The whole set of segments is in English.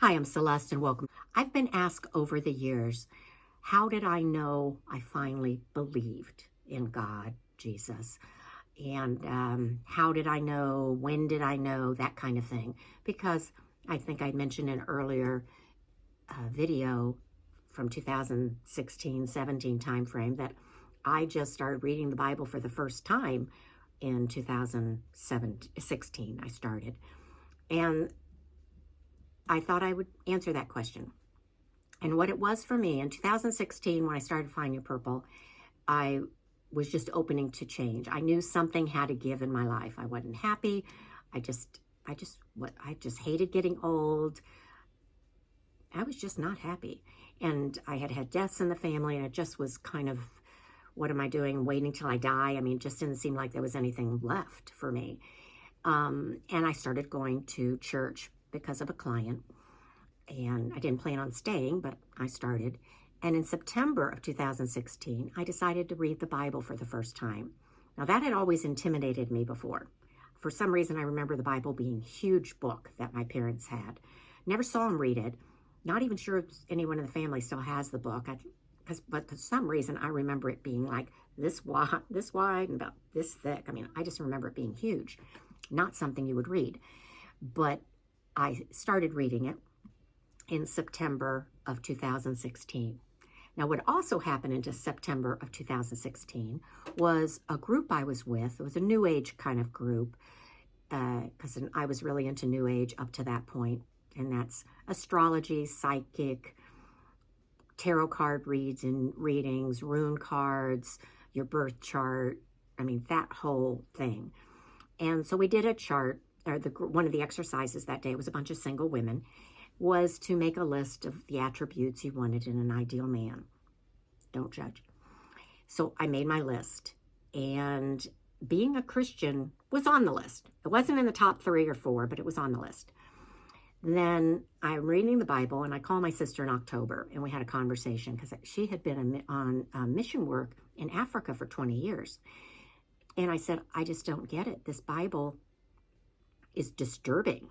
Hi, I'm Celeste and welcome. I've been asked over the years, how did I know I finally believed in God, Jesus? And how did I know? When did I know? That kind of thing. Because I think I mentioned in an earlier video from 2016-17 timeframe that I just started reading the Bible for the first time in 2016. I started. And I thought I would answer that question. And what it was for me in 2016, when I started Finding Purple, I was just opening to change. I knew something had to give in my life. I wasn't happy. I just hated getting old. I was just not happy. And I had had deaths in the family, and it just was kind of, what am I doing? Waiting till I die? I mean, it just didn't seem like there was anything left for me. And I started going to church because of a client. And I didn't plan on staying, but I started. And in September of 2016, I decided to read the Bible for the first time. Now, that had always intimidated me before. For some reason, I remember the Bible being a huge book that my parents had. Never saw them read it. Not even sure if anyone in the family still has the book. But for some reason, I remember it being like this wide, and about this thick. I mean, I just remember it being huge. Not something you would read. But I started reading it in September of 2016. Now, what also happened into September of 2016 was a group I was with. It was a New Age kind of group, because I was really into New Age up to that point, and that's astrology, psychic, tarot card readings, rune cards, your birth chart. I mean, that whole thing. And so we did a chart, or one of the exercises that day was a bunch of single women, was to make a list of the attributes you wanted in an ideal man. Don't judge. So I made my list, and being a Christian was on the list. It wasn't in the top 3 or 4, but it was on the list. Then I'm reading the Bible, and I called my sister in October, and we had a conversation because she had been on mission work in Africa for 20 years. And I said, I just don't get it. This Bible is disturbing.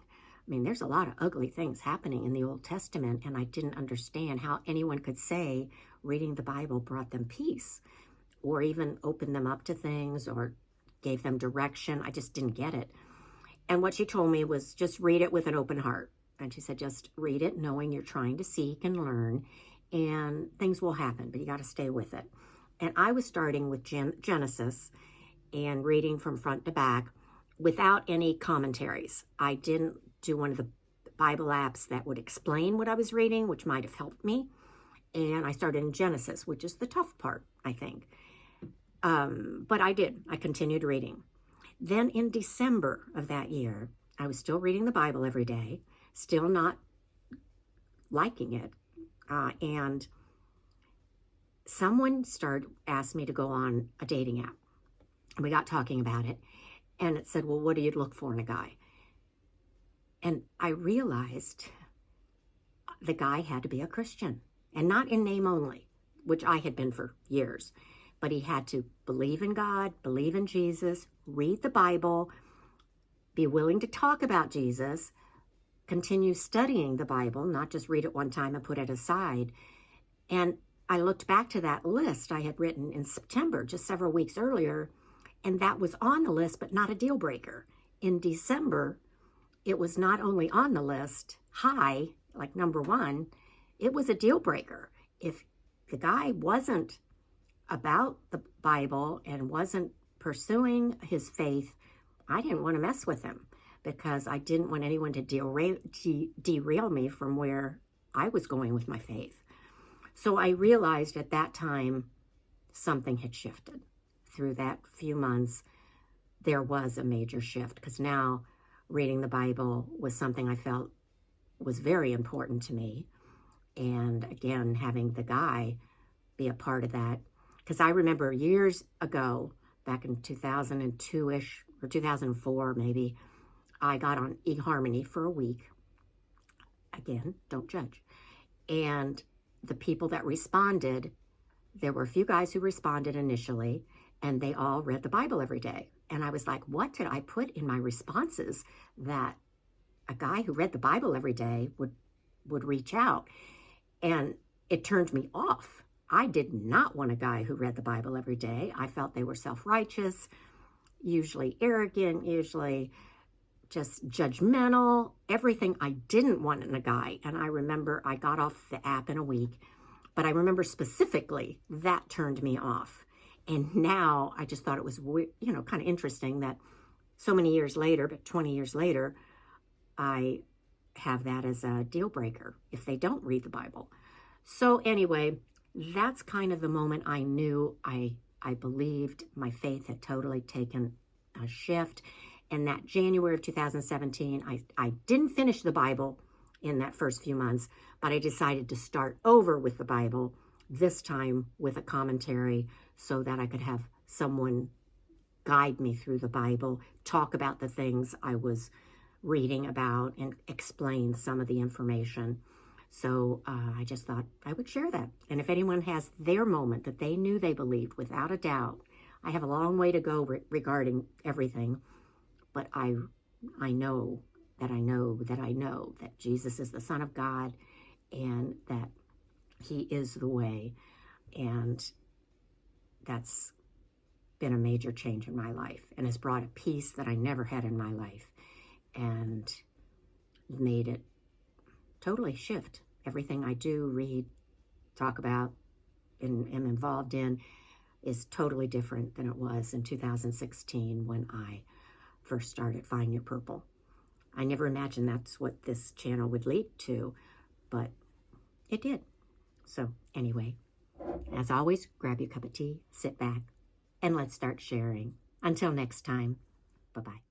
I mean, there's a lot of ugly things happening in the Old Testament, and I didn't understand how anyone could say reading the Bible brought them peace or even opened them up to things or gave them direction. I just didn't get it. And what she told me was just read it with an open heart. And she said, just read it knowing you're trying to seek and learn, and things will happen, but you got to stay with it. And I was starting with Genesis and reading from front to back without any commentaries. I didn't do one of the Bible apps that would explain what I was reading, which might have helped me. And I started in Genesis, which is the tough part, I think. But I did. I continued reading. Then in December of that year, I was still reading the Bible every day, still not liking it. And someone asked me to go on a dating app. And we got talking about it. And it said, well, what do you look for in a guy? And I realized the guy had to be a Christian, and not in name only, which I had been for years, but he had to believe in God, believe in Jesus, read the Bible, be willing to talk about Jesus, continue studying the Bible, not just read it one time and put it aside. And I looked back to that list I had written in September, just several weeks earlier, and that was on the list, but not a deal breaker. In December, it was not only on the list, high, like number 1, it was a deal breaker. If the guy wasn't about the Bible and wasn't pursuing his faith, I didn't want to mess with him because I didn't want anyone to derail me from where I was going with my faith. So I realized at that time something had shifted. Through that few months, there was a major shift because now reading the Bible was something I felt was very important to me. And again, having the guy be a part of that. Because I remember years ago, back in 2002-ish, or 2004 maybe, I got on eHarmony for a week. Again, don't judge. And the people that responded, there were a few guys who responded initially, and they all read the Bible every day. And I was like, what did I put in my responses that a guy who read the Bible every day would would reach out. And it turned me off. I did not want a guy who read the Bible every day. I felt they were self-righteous, usually arrogant, usually just judgmental, everything I didn't want in a guy. And I remember I got off the app in a week, but I remember specifically that turned me off. And now I just thought it was, kind of interesting that so many years later, but 20 years later, I have that as a deal breaker if they don't read the Bible. So anyway, that's kind of the moment I knew I believed my faith had totally taken a shift. And that January of 2017, I didn't finish the Bible in that first few months, but I decided to start over with the Bible, this time with a commentary, so that I could have someone guide me through the Bible, talk about the things I was reading about, and explain some of the information. So I just thought I would share that. And if anyone has their moment that they knew they believed without a doubt, I have a long way to go regarding everything, but I know that I know that I know that Jesus is the Son of God and that he is the way. And that's been a major change in my life and has brought a peace that I never had in my life and made it totally shift. Everything I do, read, talk about, and am involved in is totally different than it was in 2016 when I first started Find Your Purple. I never imagined that's what this channel would lead to, but it did. So anyway, as always, grab your cup of tea, sit back, and let's start sharing. Until next time, bye-bye.